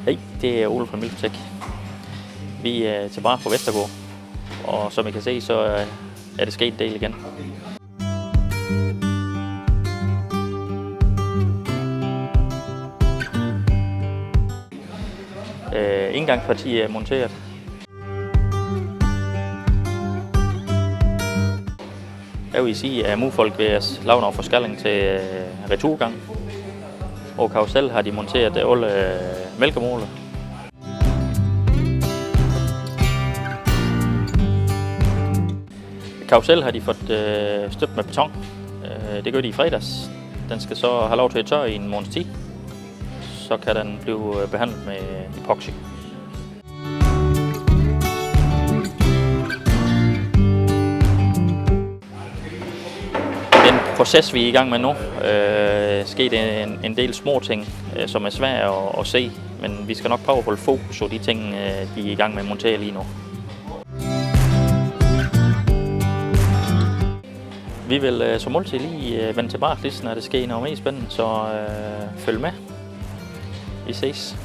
Hej, det er Ole fra Miltech. Vi er tilbage på Vestergaard, og som I kan se, så er det sket en del igen. Indgangsparti er monteret. Jeg vil sige, at MU-folk vil lave noget forskalling til returgang. Og karusel har de monteret alle mælkemåler. Karusel har de fået støbt med beton. Det gør de i fredags. Den skal så have lov til at tørre i en måneds tid. Så kan den blive behandlet med epoxy. Den proces, vi er i gang med nu, sket en del små ting, som er svære at se, men vi skal nok prøve at holde fokus på de ting, de er i gang med at montere lige nu. Vi vil som altid lige vende tilbage, lige når det sker noget mere spændende, så følg med. Vi ses.